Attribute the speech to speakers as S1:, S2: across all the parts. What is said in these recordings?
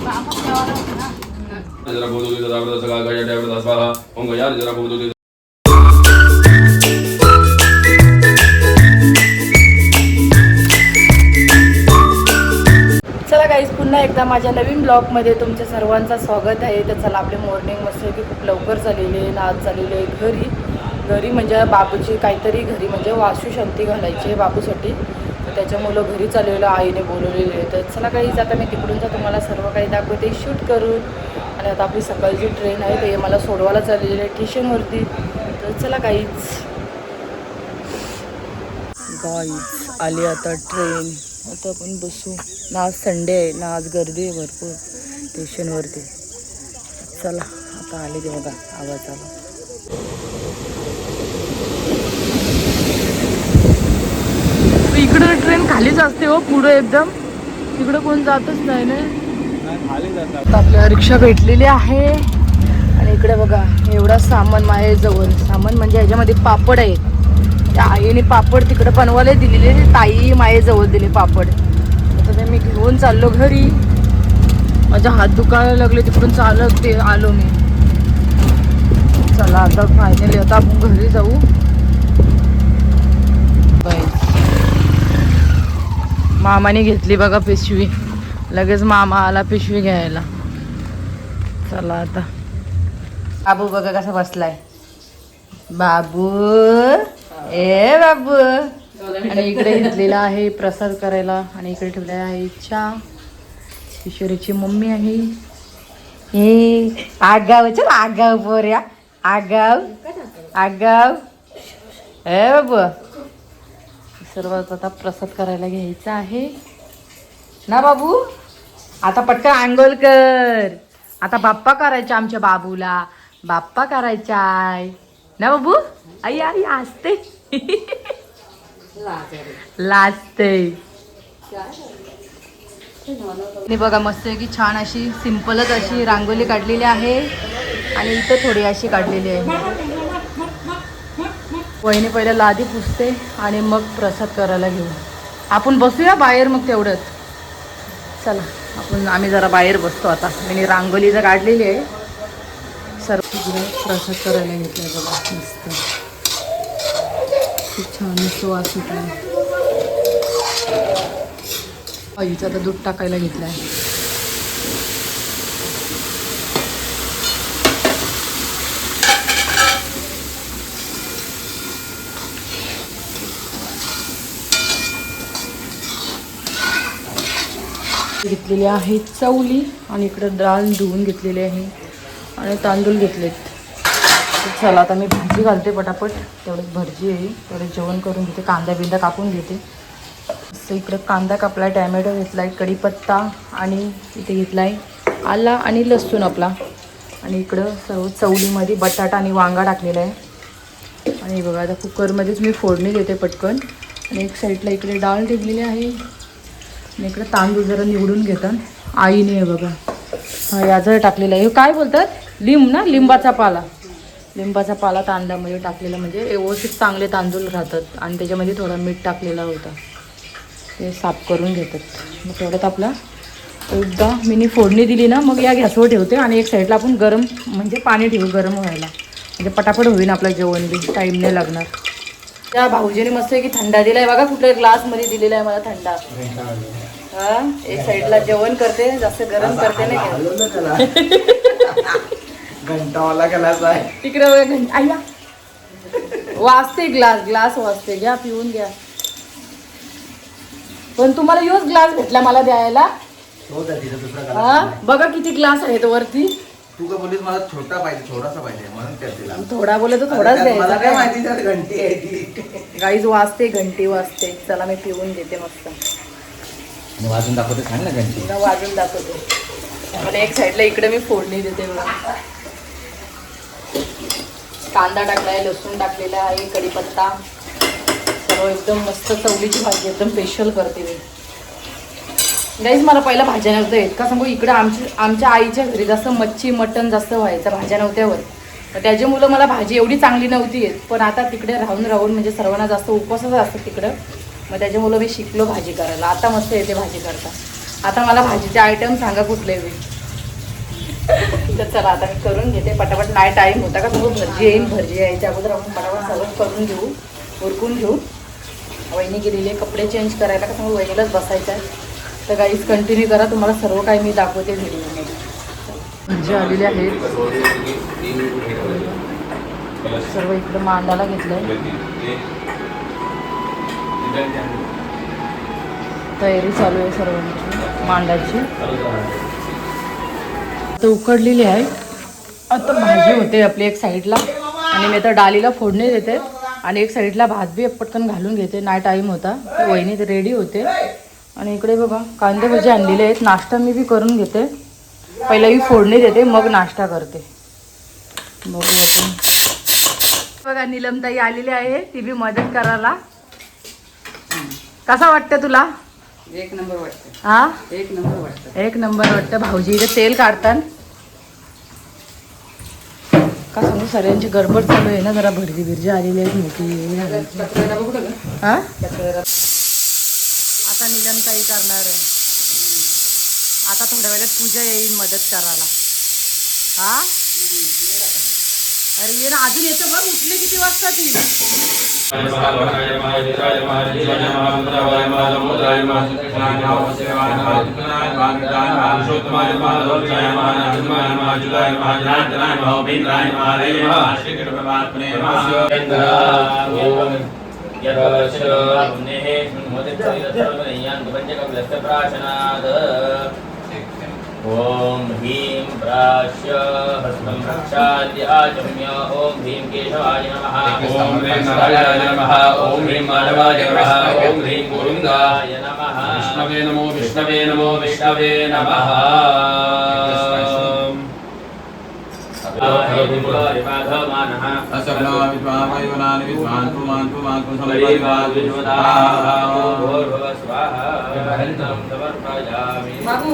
S1: जरा बोलू दे जरा सगळा गया टाइम स्वाहा ओम गया जरा बोलू दे.
S2: चला गाईज, पुन्हा एकदा माझ्या नवीन ब्लॉगमध्ये तुमच्या सर्वांचं स्वागत आहे. तर चला, आपले मॉर्निंग मस्त की खूप लवकर झालेली आहे. आज चाललेली आहे घरी म्हणजे बाबूची काहीतरी घरी म्हणजे वास्तुशांती घालायची आहे बाबूसाठी. तर त्याच्यामुळं घरी चाललेलं आईने बोलवलेलं आहे. तर चला गाईज, आता मी तिकडूनचा तुम्हाला सर्व काही दाखवते शूट करून. आणि आता आपली सकाळची ट्रेन आहे, ते मला सोडवायला चाललेली आहे स्टेशनवरती. तर चला गाईज आली आता ट्रेन. आता आपण बसू ना. आज संडे आहे ना, आज गर्दी आहे भरपूर स्टेशनवरती. चला आता आले ते बघा, आवाज आला. इकडं ट्रेन खालीच असते हो, पुढं एकदम. तिकडं कोण जातच नाही ना, खाली जातात. आपल्याला रिक्षा भेटलेली आहे. आणि इकडे बघा एवढा सामान माझ्याजवळ. सामान म्हणजे ह्याच्यामध्ये पापड आहे. त्या आईने पापड तिकडे बनवायला दिलेले, ताई मायेजवळ दिले पापड. आता ते मी घेऊन चाललो घरी. माझा हात दुखायला लागले, तिकडून चालत ते आलो मी. चला आता फायनली आता आपण घरी जाऊ. मामाने घेतली बघा पिशवी. लगेच मामा आला पिशवी घ्यायला. चला आता बाबू बघा कसा बसलाय. बाबू ए बाबू. आणि इकडे घेतलेला आहे प्रसाद करायला. आणि इकडे ठेवलेला आहे चहा. किशोरीची मम्मी आहे. हे आगाव, चल आगाव पोऱ्या, आगाव आगाव. ए बाबू, सर्वात आता प्रसाद करायला घ्यायचा आहे ना बाबू. आता पटकन आंघोळ कर. आता बाप्पा करायचा आमच्या बाबूला. बाप्पा करायचाय ना बाबू. आई आई असते लाजते. बघा मस्त की छान अशी सिंपलच अशी रांगोळी काढलेली आहे. आणि इथं थोडी अशी काढलेली आहे. वहिनी पहिला लादी पुसते आणि मग प्रसाद करायला घेऊ. आपण बसूया बाहेर मग तेवढंच. चला आम्ही जरा बाहेर बसतो आता. मी रांगोळी जर काढलेली आहे. सर्व प्रसाद करायला घेतलाय बघा. मस्त खूप छान मस्त वास येतोय. आईचं आता दूध टाकायला घेतलं आहे. घेतलेली आहे चवली. आणि इकडे डाळ धुवून घेतलेली आहे. आणि तांदूळ घेतलेत. चला आता मी भाजी घालते पटापट. तेवढंच भजी आहे, तेवढं जेवण करून घेते. कांदा बिंदा कापून घेते. असं इकडं कांदा कापला, टॅमॅटो घेतला आहे, कढीपत्ता. आणि इथे घेतला आहे आला आणि लसूण आपला. आणि इकडं सर्व चवलीमध्ये बटाटा आणि वांगा टाकलेला आहे. आणि बघा आता कुकरमध्येच मी फोडणी देते पटकन. आणि एक साईडला इकडे डाळ ठेवलेली आहे. आणि इकडे तांदूळ जरा निवडून घेतात आईने. हे बघा हा याचं टाकलेलं आहे. हे काय बोलतात, लिंब ना, लिंबाचा पाला. लिंबाचा पाला तांदळामध्ये टाकलेला म्हणजे व्यवस्थित चांगले तांदूळ राहतात. आणि त्याच्यामध्ये थोडं मीठ टाकलेला होता. ते साफ करून घेतात. मग तेवढ्यात आपला एकदा मी फोडणी दिली ना, मग या गॅसवर ठेवते. आणि एक साईडला आपण गरम म्हणजे पाणी ठेवू गरम व्हायला. म्हणजे पटापट होईल आपलं जेवण बी, टाईम नाही लागणार. त्या भाऊजीने मस्त आहे की थंडा दिला आहे बघा. कुठल्या ग्लासमध्ये दिलेला आहे मला थंडा. हा एक साईडला जेवण करते, जास्त गरम करते नाही.
S3: घंटावाला ग्लास आहे
S2: तिकडे आया वाजते. ग्लास वाजते. घ्या पिऊन घ्या. पण तुम्हाला योच ग्लास भेटला मला द्यायला. हा बघा किती ग्लास आहेत वरती.
S3: तू काय बोलीस मला छोटा पाहिजे, थोडासा पाहिजे म्हणून त्याला
S2: थोडा बोले तर थोडाच द्यायचा.
S3: काय माहिती त्यात घंटी आहे ती.
S2: गाईज वाजते, घंटी वाजते. चला मी पिऊन घेते मस्त.
S3: वाजून दाखवते, सांग ना घंटी.
S2: वाजून दाखवते. मला एक साईडला इकडे मी फोडणी देते बघा. कांदा टाकलाय, लसूण टाकलेला आहे, कढीपत्ता. सर्व एकदम मस्त चवलीची भाजी एकदम स्पेशल करते मी. गाईज मला पहिला भाज्या नव्हत्या येत. का सांगू, इकडं आमच्या आईच्या घरी जास्त मच्छी मटण जास्त व्हायचं, भाज्या नव्हत्या होत. तर त्याच्यामुळं मला भाजी एवढी चांगली नव्हती येत. पण आता तिकडे राहून म्हणजे सर्वांना जास्त उपवासच असतं तिकडं. मग त्याच्यामुळं मी शिकलो भाजी करायला. आता मस्त येते भाजी करता. आता मला भाजीचे आयटम सांगा कुठले बी. तर चला आता मी करून घेते पटापट. नाही टाईम होता का तुम्ही भरजी येईल, भरजी यायच्या अगोदर आपण पटापट सगळं करून घेऊ, उरकून घेऊ. वहिनी गेलेली आहे कपडे चेंज करायला का तुम्ही वहिनीलाच बसायचं आहे. तर गाईज कंटिन्यू करा, तुम्हाला सर्व काही मी दाखवते व्हिडिओमध्ये. भजी आलेले आहेत सर्व इकडं मांडायला घेतलंय. तयारी चालू आहे सर्वांची मांडाची. आता उकडलेली आहे. आता भाजी होते आपली एक साईडला आणि मी तर डालीला फोडणी देते आणि एक साईडला भात बी पटकन घालून घेते. नाही टाईम होता वहिनी रेडी होते. आणि इकडे बघा कांदे भजी आणलेले आहेत. नाश्ता मी बी करून घेते, पहिला मी फोडणी देते मग नाश्ता करते. बघूया आपण. बघा नीलमताई आलेली आहे, ती बी मदत करायला. कसा वाटतं तुला?
S4: एक नंबर वाटतं.
S2: हा
S4: एक नंबर वाटतं.
S2: एक नंबर वाटतं. भाऊजी इथे तेल काढतात का सांगू, सगळ्यांची गडबड चालू आहे ना, जरा भरजी बिरजी आलेली आहे मोठी. हा आता नीलमताई करणार आहे. आता थोड्या वेळात पूजा येईल मदत करायला. हा अरे ये ना, अजून येतं बघ. उठले किती वाजता ती?
S5: ओम भीम प्राश्य हस्तं प्रक्षाल्य आचम्य ओम भीम केशवाय नमः
S1: ओम ह्रीं नारायणाय नमः. ओम ह्रीं माधवाय नमः. ओम ह्रीं गोविंदाय
S5: नमः
S1: विष्णवे नमो विष्णवे नमो विष्णवे नमः.
S2: बाबू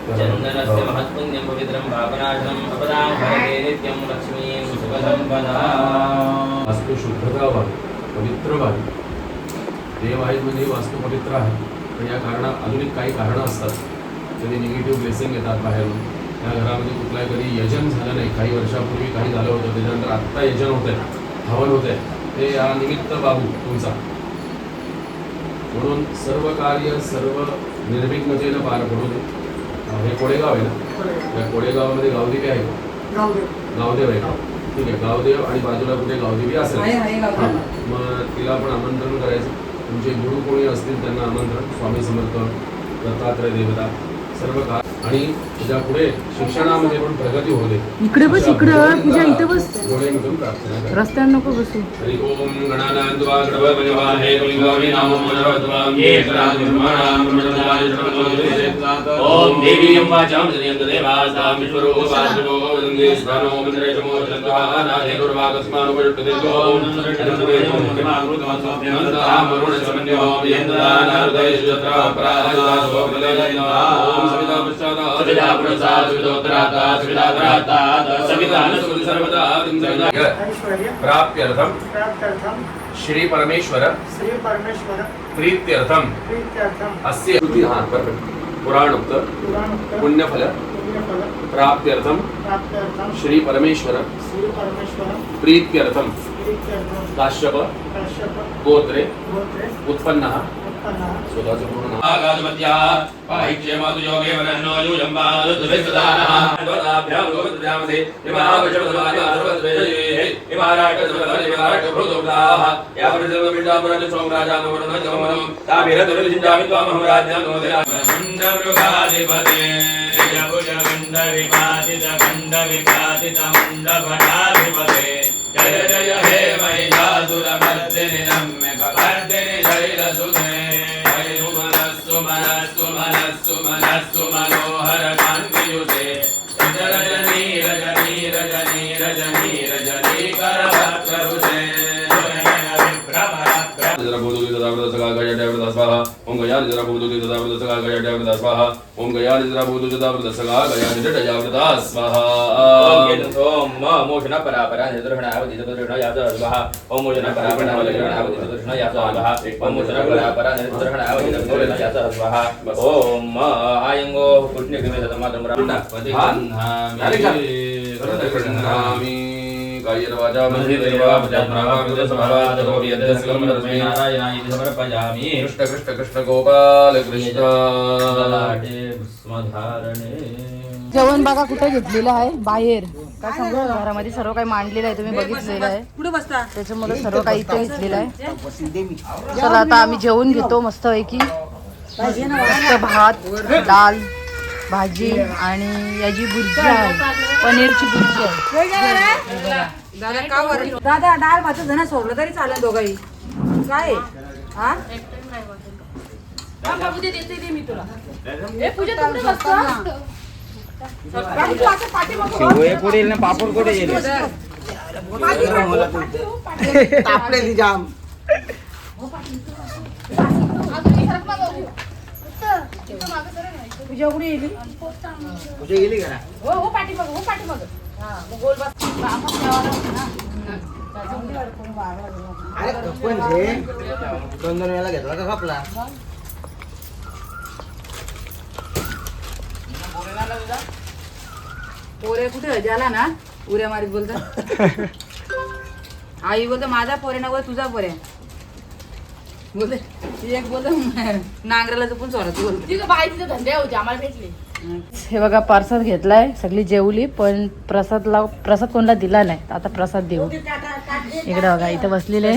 S5: चंदनस्य महत्पुण्यं पवित्रं पापनाशनम् अपदां हरते नित्यं लक्ष्मीं सुखसंपदां.
S1: वास्तू शुद्धता व्हावी, पवित्र व्हावी. देव आहेत म्हणजे वास्तू पवित्र आहे. पण या अजून एक काही कारणं असतात. कधी निगेटिव्ह ब्लेसिंग येतात बाहेरून. त्या घरामध्ये कुठलाही कधी यजन झालं नाही. काही वर्षापूर्वी काही झालं होतं, त्याच्यानंतर आत्ता यजन होत आहे, हवन होत आहे. ते या निमित्त बाबू तुमचा, म्हणून सर्व कार्य सर्व निर्विघ्नतेनं पार पडू दे. हे कोळेगाव आहे ना, या कोळेगावामध्ये गावदेवी आहे का? गावदेव आहे का? ठीक आहे. गावदेव आणि बाजूला कुठे गावदेवी असेल मग तिला पण आमंत्रण करायचं. तुमचे गुरु कोणी असतील त्यांना आमंत्रण. स्वामी समर्थ, दत्तात्रय देवता, सर्व काळ. आणि तुझ्या पुढे शिक्षणामध्ये पण प्रगती होऊ दे.
S2: इकडे बस, इकडं पूजा इथे बस,
S1: डोळ्यांमधून प्रार्थना करा.
S2: रस्त्यावर नको बसू.
S1: हरि ओम गणानां त्वा गणपतिवाहे कलिंगावि नामो मनोरथवां ये प्राणिर्माणां ब्रह्मचारि सर्वतोदिते.
S5: ओम देवी वाचां जयन्त देवास्तां विश्वरो वासवो
S1: वन्दे स्थानो मन्दिरेशमो चन्द्रहा नादे दुर्वाकस्मानुपयुक्ते. ओम नमो यन्द्रानार्दयश्चत्रा प्रायदासो प्रलयना. ओम सविता पश्चात्
S5: सविता प्रसाद विदोत्राता सवितात्राता सवितानस्पति सर्वदा
S1: प्राप्त्यर्थम श्री परमेश्वर प्रीत्यर्थम अस्य पुराणोक्त पुण्यफल प्राप्त्यर्थम श्री परमेश्वर प्रीत्यर्थम काश्यप गोत्रे उत्पन्न स्वतःचं पूर्ण नाव.
S5: आगाधपत्या पाहिक्षेमातु योगे वरन्नो युजम्बादुद्विसदानः द्वदाभ्यां लोकद्व्यामसे इमावशवद्वानि सर्वद्वेये इमाराटभृतोक्ताः यावृजलमिण्डापुरज सोमराजामवरुणजमनं ताभिरतुरजिञ्जामि त्वामहं राज्ञां नोदयामि. मण्डमृगाधिपते जयभुजगण्डविपातितखण्डविपातितमण्डभटाधिपते जय जय हे महिषासुरमर्दिनि नम्यकपर्दिनि शैलसुते. सुमनस्सु मनोहर कान्तियुते रजनी रजनी रजनी रजनी रजनी करवक्त्ररुचे.
S1: जरा बोलू सगळा गजट स्वाहा ओम गयानि जरा भूतो तदा प्रदसगा गया जावृता स्वाहा ओम गयानि जरा भूतो तदा प्रदसगा गया जट जावृता स्वाहा
S5: ओम मोषण परापरा निर्दर्शनावधि तदर्शना याचा स्वाहा ओम मोषण परापरा निर्दर्शनावधि तदर्शना याचा स्वाहा ओम मोषण परापरा निर्दर्शनावधि तदर्शना याचा स्वाहा ओम आयंगो पुण्यकृमे तमात्रम रामना
S1: प्रदक्षिणामि कायेन वाचा मनसेन वा प्रजात्मना समावाद करोमि यद्यस्य कर्म तस्मै
S5: नारायणाय इति समर्पयामि
S1: कृष्ण कृष्ण कृष्ण गोपाल कृष्ण
S2: जेवण बघा कुठे घेतलेलं आहे बाहेर. काय सांगू घरामध्ये सर्व काही मांडलेलं आहे तुम्ही बघितलेलं आहे.
S4: कुठे बसता
S2: त्याच्यामुळे सर्व काही इथे घेतलेलं आहे. चला आता आम्ही जेवण घेतो मस्त पैकी. मस्त भात डाळ भाजी आणि याची भुर्जी आहे पनीरची भुर्जी आहे.
S4: दादा का बरं दादा डाळ भात जण सोडलं तरी चालेल दोघंही काय हा बाबू दे देते मी तुला ए पूजा तुकडे बसतो तू असं पाठीमागे
S3: पुढे पापड कुठे गेले तापले ती जाम
S4: पूजा कुठे गेली
S3: कुठे गेली घरा
S4: हो पाठीमागे हा मग गोल बस
S3: अरे कपन रे 2 वेळा घेतला का कपला
S4: पोरे कुठे झाला ना उड्या मारीत बोलतात आई बोलतो माझा पोरे ना तुझा पोरे बोलते एक बोलतो नांगराला जपून सोडत बोलतो बाईचे धंदे होते आम्हाला भेटले.
S2: हे बघा पार्सल घेतलाय सगळी जेवली पण प्रसाद कोणाला दिला नाही. आता प्रसाद देऊ. इकडे बघा इथे बसलेले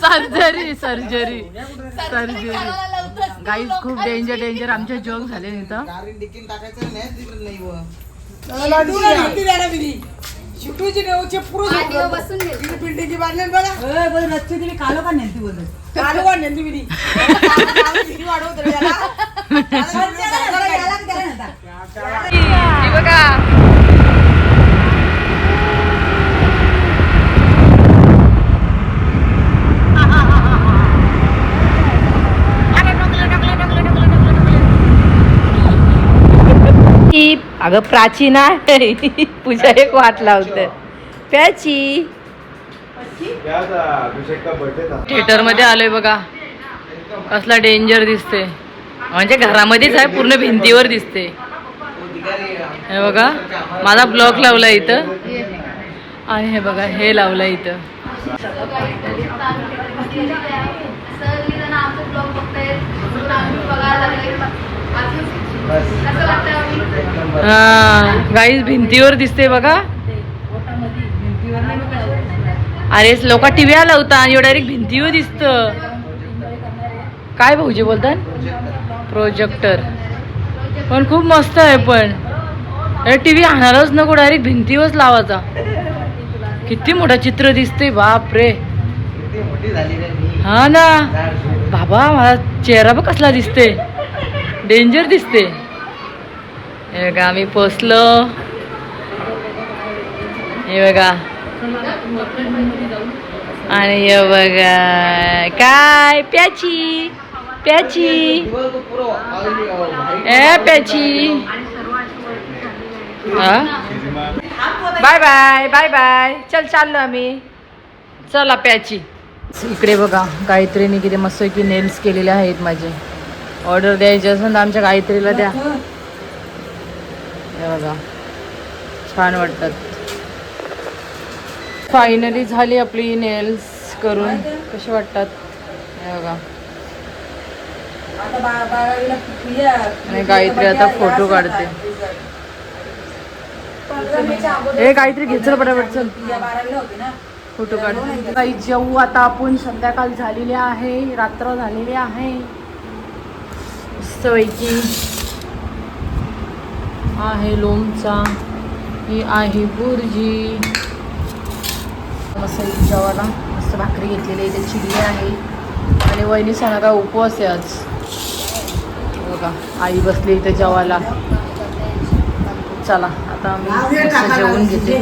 S2: सर्जरी सर्जरी सर्जरी गाईज खूप डेंजर आमचे जोक झाले इथं.
S4: शिटूची नेऊचे पुरो बसून पिंडीची बांधले बघा बरं रस्ते तुम्ही कालो का नेंती बोलत कालो का नेंती बिरी वाढवत
S2: बघा अगं प्राची ना पूजा एक वाट लावते प्याची. थिएटर मध्ये आलोय बघा कसला डेंजर दिसते म्हणजे घरामध्येच आहे पूर्ण भिंतीवर दिसते. हे बघा माझा ब्लॉग लावला इथं आणि हे बघा हे लावलं इथं. हा गाईज भिंतीवर दिसते बघा. अरे लोक टीव्ही लावता आणि डायरेक्ट भिंतीवर दिसत. काय भाऊजी बोलतात प्रोजेक्टर पण खूप मस्त आहे. पण टीव्ही आणणारच नको डायरेक्ट भिंतीवरच लावायचा. किती मोठा चित्र दिसते बाप रे. हा ना बाबा मला चेहरा बघ कसला दिसते डेंजर दिसते. हे बघा आम्ही पोचलो. हे बघा आणि हे बघा काय प्याची प्याची ए प्याची. बाय बाय बाय बाय चल चाललो आम्ही. चला प्याची. इकडे बघा गायत्रीने किती मस्त की नेल्स केलेले आहेत माझे. ऑर्डर द्यायची असेल तर आमच्या गायत्रीला द्या. हे बघा छान वाटतात. फायनली झाली आपली नेल्स करून. कसे वाटतात हे बघा. आणि गायत्री आता फोटो काढते. हे गायत्री घे चल पटापट चल फोटो काढते. काही जेवू आता आपण. संध्याकाळ झालेली आहे रात्र झालेली आहे. मस्तपैकी आहे लोणचा ही आहे बुर्जी मस्त जेवायला. मस्त भाकरी घेतलेली इथे चिल्ली आहे आणि वहिनी सांगा का उपवास आहे आज. बघा आई बसली इथे जेवायला. चला आता आम्ही जेवून घेते.